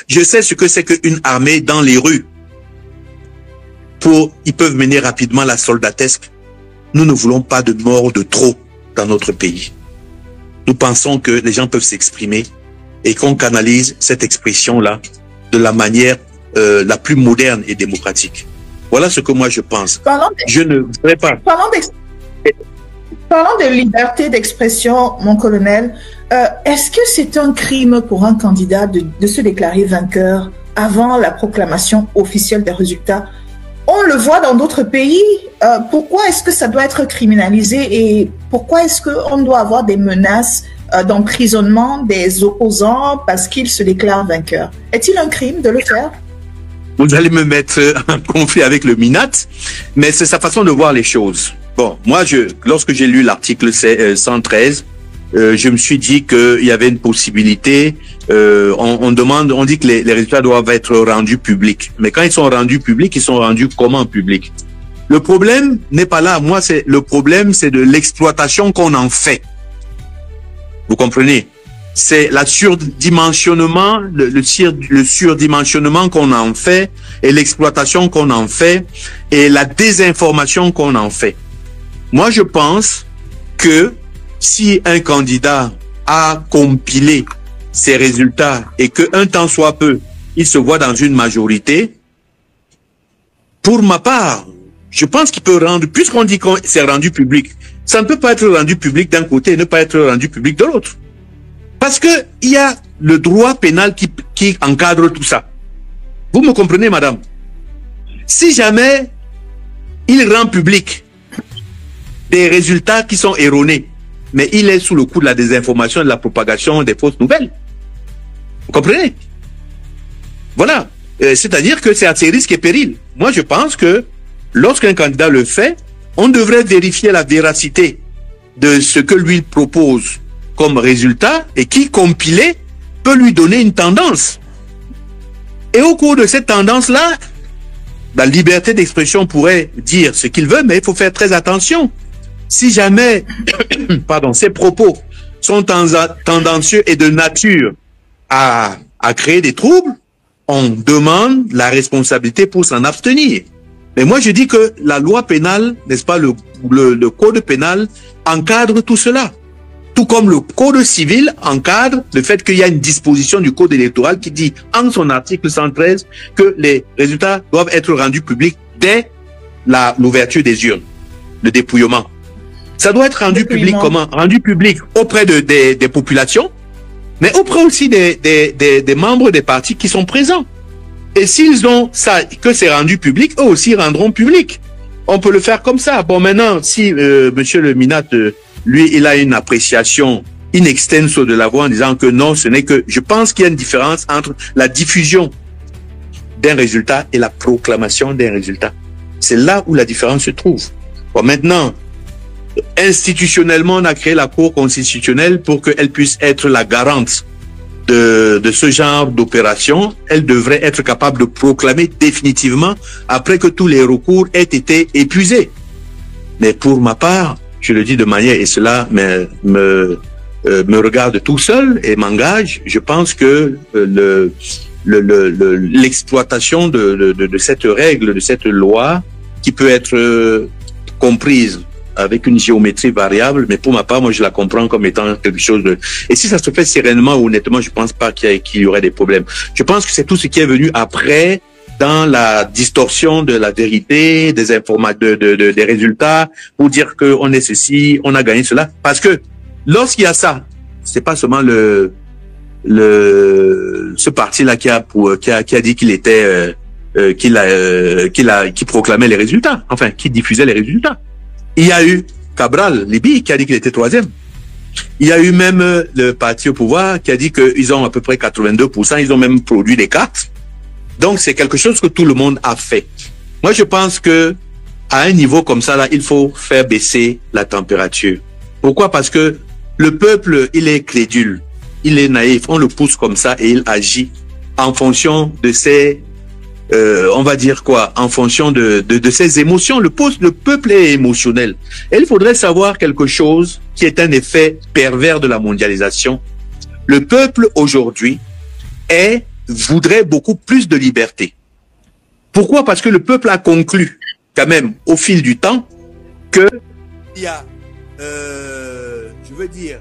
Je sais ce que c'est qu'une armée dans les rues. Ils peuvent mener rapidement la soldatesque. Nous ne voulons pas de morts de trop dans notre pays. Nous pensons que les gens peuvent s'exprimer et qu'on canalise cette expression-là de la manière la plus moderne et démocratique. Voilà ce que moi je pense. Je ne voudrais pas. Parlons de liberté d'expression, mon colonel. Est-ce que c'est un crime pour un candidat de se déclarer vainqueur avant la proclamation officielle des résultats? On le voit dans d'autres pays. Pourquoi est-ce que ça doit être criminalisé et pourquoi est-ce qu'on doit avoir des menaces d'emprisonnement des opposants parce qu'ils se déclarent vainqueurs? Est-il un crime de le faire? Vous allez me mettre en conflit avec le MINAT, mais c'est sa façon de voir les choses. Bon, moi, lorsque j'ai lu l'article 113, je me suis dit qu'il y avait une possibilité. On dit que les résultats doivent être rendus publics. Mais quand ils sont rendus publics, ils sont rendus comment publics? Le problème n'est pas là. Moi, le problème, c'est de l'exploitation qu'on en fait. Vous comprenez? C'est le surdimensionnement qu'on en fait et l'exploitation qu'on en fait et la désinformation qu'on en fait. Moi, je pense que si un candidat a compilé ses résultats et qu'un temps soit peu, il se voit dans une majorité, pour ma part, je pense qu'il peut rendre, puisqu'on dit que c'est rendu public, ça ne peut pas être rendu public d'un côté et ne pas être rendu public de l'autre. Parce que il y a le droit pénal qui encadre tout ça. Vous me comprenez, madame? Si jamais il rend public des résultats qui sont erronés, mais il est sous le coup de la désinformation et de la propagation des fausses nouvelles. Vous comprenez? Voilà. C'est-à-dire que c'est à ses risques et périls. Moi, je pense que lorsqu'un candidat le fait, on devrait vérifier la véracité de ce que lui propose comme résultat et qui, compilé, peut lui donner une tendance. Et au cours de cette tendance-là, la liberté d'expression pourrait dire ce qu'il veut, mais il faut faire très attention. Si jamais, pardon, ces propos sont tendancieux et de nature à créer des troubles, on demande la responsabilité pour s'en abstenir. Mais moi, je dis que la loi pénale, n'est-ce pas, le code pénal encadre tout cela. Tout comme le code civil encadre le fait qu'il y a une disposition du code électoral qui dit, en son article 113, que les résultats doivent être rendus publics dès l'ouverture des urnes, le dépouillement. Ça doit être rendu public comment? Rendu public auprès des populations, mais auprès aussi des membres des partis qui sont présents. Et s'ils ont ça, que c'est rendu public, eux aussi rendront public. On peut le faire comme ça. Bon, maintenant, si monsieur le Minat, lui, il a une appréciation in extenso de la voix en disant que non, ce n'est que... Je pense qu'il y a une différence entre la diffusion d'un résultat et la proclamation d'un résultat. C'est là où la différence se trouve. Bon, maintenant, institutionnellement, on a créé la Cour constitutionnelle pour qu'elle puisse être la garante de ce genre d'opération. Elle devrait être capable de proclamer définitivement après que tous les recours aient été épuisés. Mais pour ma part, je le dis de manière, et cela me regarde tout seul et m'engage, je pense que l'exploitation de cette règle, de cette loi, qui peut être comprise avec une géométrie variable, mais pour ma part, moi, je la comprends comme étant quelque chose de... Et si ça se fait sereinement, honnêtement, je pense pas qu'il y aurait des problèmes. Je pense que c'est tout ce qui est venu après, dans la distorsion de la vérité, des informations, des résultats, pour dire qu'on est ceci, on a gagné cela. Parce que lorsqu'il y a ça, c'est pas seulement ce parti-là qui a dit qu'il était, qui proclamait les résultats, enfin, qui diffusait les résultats. Il y a eu Cabral, Libye, qui a dit qu'il était troisième. Il y a eu même le parti au pouvoir qui a dit qu'ils ont à peu près 82%, ils ont même produit des cartes. Donc, c'est quelque chose que tout le monde a fait. Moi, je pense que à un niveau comme ça, là, il faut faire baisser la température. Pourquoi? Parce que le peuple, il est crédule, il est naïf, on le pousse comme ça et il agit en fonction de ses... on va dire quoi, en fonction de ses émotions. Le peuple est émotionnel. Et il faudrait savoir quelque chose qui est un effet pervers de la mondialisation. Le peuple aujourd'hui est voudrait beaucoup plus de liberté. Pourquoi? Parce que le peuple a conclu, quand même, au fil du temps, que il y a, je veux dire,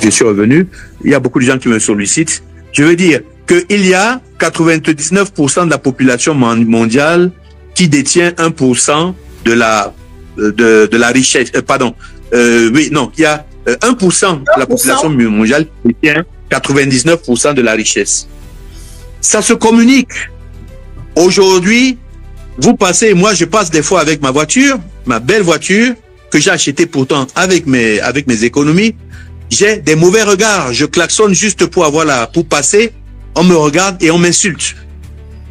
je suis revenu, il y a beaucoup de gens qui me sollicitent, je veux dire qu'il y a 99% de la population mondiale qui détient 1% de la richesse, oui, non, il y a 1% de la population mondiale qui détient 99% de la richesse. Ça se communique. Aujourd'hui, vous passez, moi je passe des fois avec ma voiture, ma belle voiture, que j'ai achetée pourtant avec mes économies, j'ai des mauvais regards, je klaxonne juste pour pour passer, on me regarde et on m'insulte.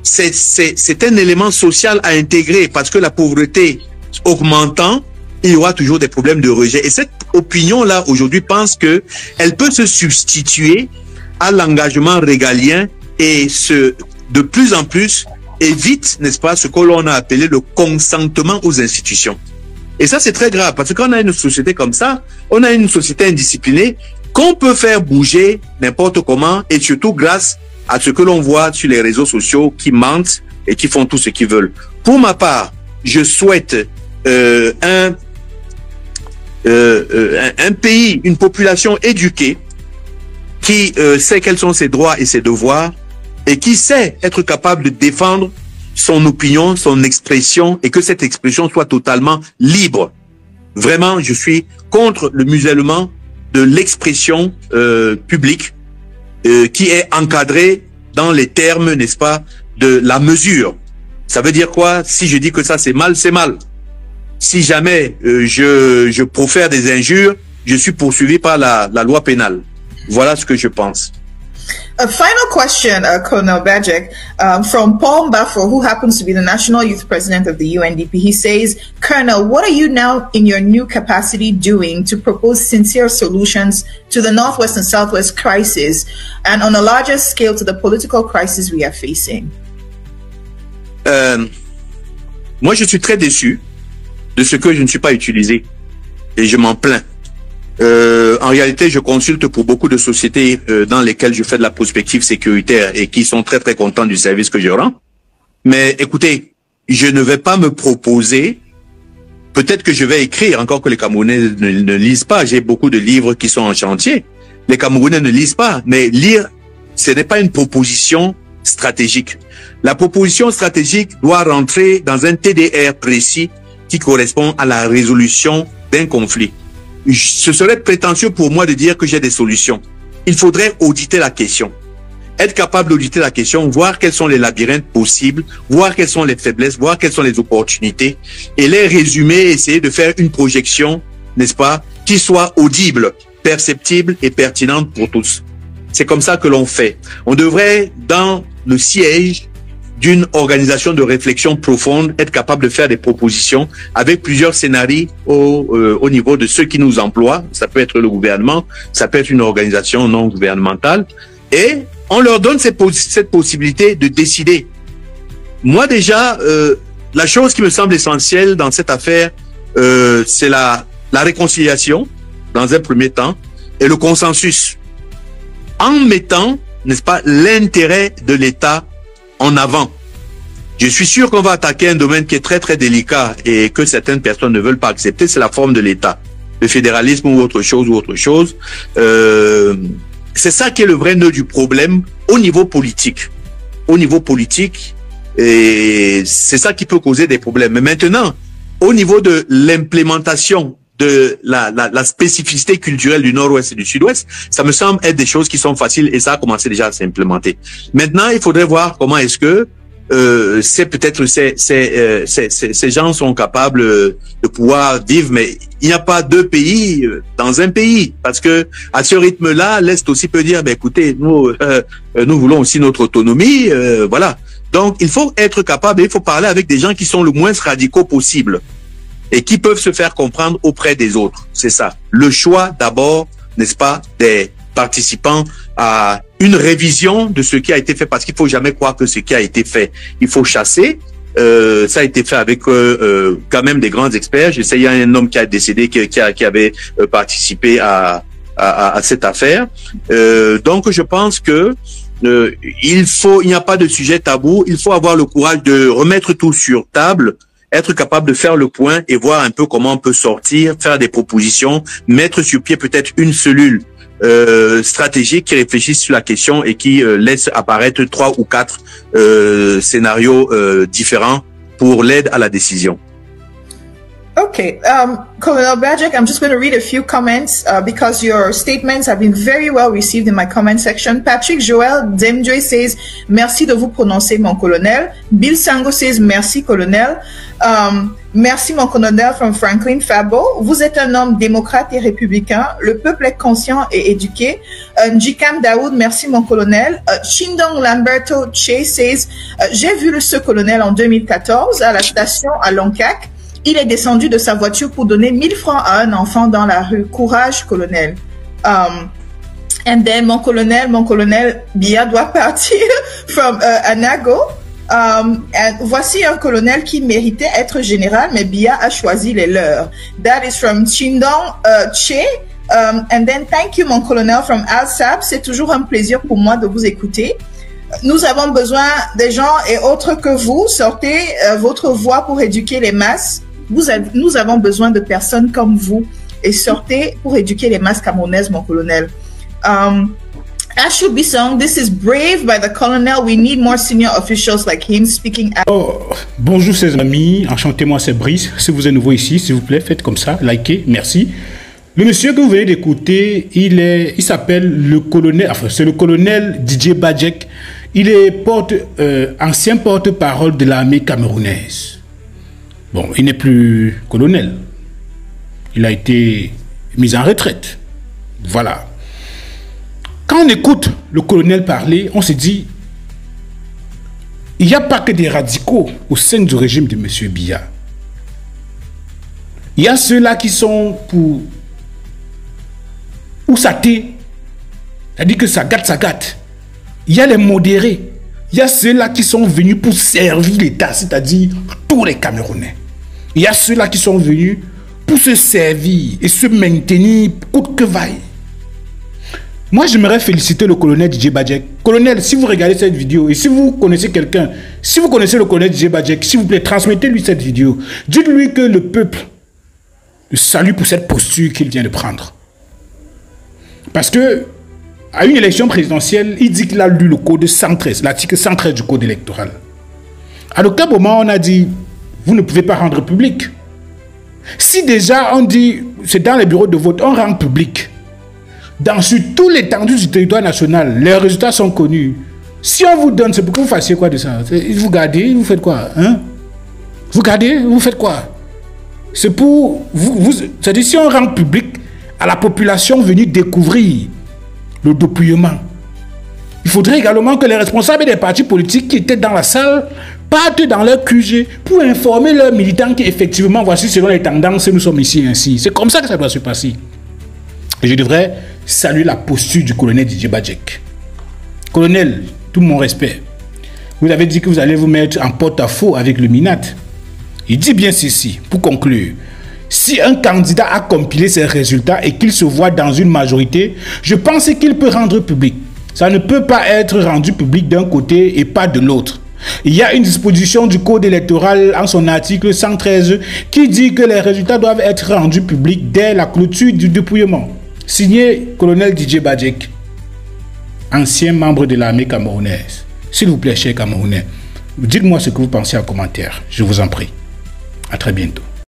C'est un élément social à intégrer parce que la pauvreté augmentant, il y aura toujours des problèmes de rejet. Et cette opinion-là, aujourd'hui, pense que elle peut se substituer à l'engagement régalien et de plus en plus évite, n'est-ce pas, ce que l'on a appelé le consentement aux institutions. Et ça, c'est très grave parce qu'on a une société comme ça, on a une société indisciplinée qu'on peut faire bouger n'importe comment et surtout grâce à ce que l'on voit sur les réseaux sociaux qui mentent et qui font tout ce qu'ils veulent. Pour ma part, je souhaite un pays, une population éduquée qui sait quels sont ses droits et ses devoirs et qui sait être capable de défendre son opinion, son expression et que cette expression soit totalement libre. Vraiment, je suis contre le musellement de l'expression publique qui est encadrée dans les termes, n'est-ce pas, de la mesure. Ça veut dire quoi? Si je dis que ça c'est mal, c'est mal. Si jamais je profère des injures, je suis poursuivi par la loi pénale. Voilà ce que je pense. A final question, Colonel Bajek, from Paul Mbafo, who happens to be the National Youth President of the UNDP. He says, Colonel, what are you now in your new capacity doing to propose sincere solutions to the Northwest and Southwest crisis and on a larger scale to the political crisis we are facing? Moi, je suis très déçu de ce que je ne suis pas utilisé et je m'en plains. En réalité, je consulte pour beaucoup de sociétés dans lesquelles je fais de la prospective sécuritaire et qui sont très très contents du service que je rends. Mais écoutez, je ne vais pas me proposer, peut-être que je vais écrire, encore que les Camerounais ne lisent pas, j'ai beaucoup de livres qui sont en chantier, les Camerounais ne lisent pas, mais lire, ce n'est pas une proposition stratégique. La proposition stratégique doit rentrer dans un TDR précis qui correspond à la résolution d'un conflit. Ce serait prétentieux pour moi de dire que j'ai des solutions. Il faudrait auditer la question. Être capable d'auditer la question, voir quels sont les labyrinthes possibles, voir quelles sont les faiblesses, voir quelles sont les opportunités et les résumer, essayer de faire une projection, n'est-ce pas, qui soit audible, perceptible et pertinente pour tous. C'est comme ça que l'on fait. On devrait, dans le siège d'une organisation de réflexion profonde, être capable de faire des propositions avec plusieurs scénarios au niveau de ceux qui nous emploient. Ça peut être le gouvernement, ça peut être une organisation non gouvernementale. Et on leur donne cette possibilité de décider. Moi déjà, la chose qui me semble essentielle dans cette affaire, c'est la réconciliation, dans un premier temps, et le consensus. En mettant, n'est-ce pas, l'intérêt de l'État en avant. Je suis sûr qu'on va attaquer un domaine qui est très très délicat et que certaines personnes ne veulent pas accepter, c'est la forme de l'État. Le fédéralisme ou autre chose. C'est ça qui est le vrai nœud du problème au niveau politique. Au niveau politique, et c'est ça qui peut causer des problèmes. Mais maintenant, au niveau de l'implémentation de la spécificité culturelle du Nord-Ouest et du Sud-Ouest, ça me semble être des choses qui sont faciles et ça a commencé déjà à s'implémenter. Maintenant, il faudrait voir comment est-ce que ces gens sont capables de pouvoir vivre, mais il n'y a pas deux pays dans un pays, parce que à ce rythme-là, l'Est aussi peut dire, ben écoutez, nous voulons aussi notre autonomie, voilà. Donc, il faut être capable, il faut parler avec des gens qui sont le moins radicaux possible et qui peuvent se faire comprendre auprès des autres. C'est ça. Le choix d'abord, n'est-ce pas, des participants à une révision de ce qui a été fait, parce qu'il faut jamais croire que ce qui a été fait, il faut chasser. Ça a été fait avec quand même des grands experts. Je sais, il y a un homme qui a décédé qui avait participé à à cette affaire. Donc, je pense que il n'y a pas de sujet tabou. Il faut avoir le courage de remettre tout sur table, être capable de faire le point et voir un peu comment on peut sortir, faire des propositions, mettre sur pied peut-être une cellule stratégique qui réfléchisse sur la question et qui laisse apparaître 3 ou 4 scénarios différents pour l'aide à la décision. Okay, Colonel Bajek, I'm just going to read a few comments because your statements have been very well received in my comment section. Patrick Joel Demjoy says, merci de vous prononcer, mon colonel. Bill Sango says, merci, colonel. Merci, mon colonel, from Franklin Fabo. Vous êtes un homme démocrate et républicain. Le peuple est conscient et éduqué. Njikam Daoud, merci, mon colonel. Chindong Lamberto Che says, j'ai vu ce colonel en 2014 à la station à Longkak. Il est descendu de sa voiture pour donner 1000 francs à un enfant dans la rue. Courage, colonel. And then, mon colonel Bia doit partir from Anago. And voici un colonel qui méritait être général, mais Bia a choisi les leurs. That is from Chindong Che. And then, thank you, mon colonel, from Al-Sab. C'est toujours un plaisir pour moi de vous écouter. Nous avons besoin des gens et autres que vous. Sortez votre voix pour éduquer les masses. Nous avons besoin de personnes comme vous et sortez pour éduquer les masses camerounaises, mon colonel. Ashu Bissong, this is brave by the colonel. We need more senior officials like him speaking. Bonjour, ses amis. Enchanté, moi, c'est Brice. Si vous êtes nouveau ici, s'il vous plaît, faites comme ça, likez, merci. Le monsieur que vous venez d'écouter, il s'appelle le colonel, enfin, c'est le colonel Didier Bajek. Il est ancien porte-parole de l'armée camerounaise. Bon, il n'est plus colonel. Il a été mis en retraite. Voilà. Quand on écoute le colonel parler, on se dit, il n'y a pas que des radicaux au sein du régime de M. Biya. Il y a ceux-là qui sont pour ousater, c'est-à-dire que ça gâte. Il y a les modérés. Il y a ceux-là qui sont venus pour servir l'État, c'est-à-dire tous les Camerounais. Il y a ceux-là qui sont venus pour se servir et se maintenir coûte que vaille. Moi, j'aimerais féliciter le colonel Didier Bajek. Colonel, si vous regardez cette vidéo et si vous connaissez quelqu'un, si vous connaissez le colonel Didier Bajek, s'il vous plaît, transmettez-lui cette vidéo. Dites-lui que le peuple le salue pour cette posture qu'il vient de prendre. Parce que à une élection présidentielle, il dit qu'il a lu le code 113, l'article 113 du code électoral. À aucun moment, on a dit, vous ne pouvez pas rendre public. Si déjà on dit, c'est dans les bureaux de vote, on rend public. Sur tout l'étendue du territoire national, les résultats sont connus. Si on vous donne, c'est pour que vous fassiez quoi de ça? Vous gardez, vous faites quoi, hein? Vous gardez, vous faites quoi? C'est pour vous, c'est-à-dire si on rend public à la population venue découvrir le dépouillement. Il faudrait également que les responsables des partis politiques qui étaient dans la salle partent dans leur QG pour informer leurs militants qu'effectivement, voici selon les tendances, nous sommes ici ainsi. C'est comme ça que ça doit se passer. Et je devrais saluer la posture du colonel Didier Bajek. Colonel, tout mon respect. Vous avez dit que vous allez vous mettre en porte-à-faux avec le MINAT. Il dit bien ceci, pour conclure. Si un candidat a compilé ses résultats et qu'il se voit dans une majorité, je pense qu'il peut rendre public. Ça ne peut pas être rendu public d'un côté et pas de l'autre. Il y a une disposition du code électoral en son article 113 qui dit que les résultats doivent être rendus publics dès la clôture du dépouillement. Signé colonel Didier Bajek, ancien membre de l'armée camerounaise. S'il vous plaît, chers Camerounais, dites-moi ce que vous pensez en commentaire. Je vous en prie. À très bientôt.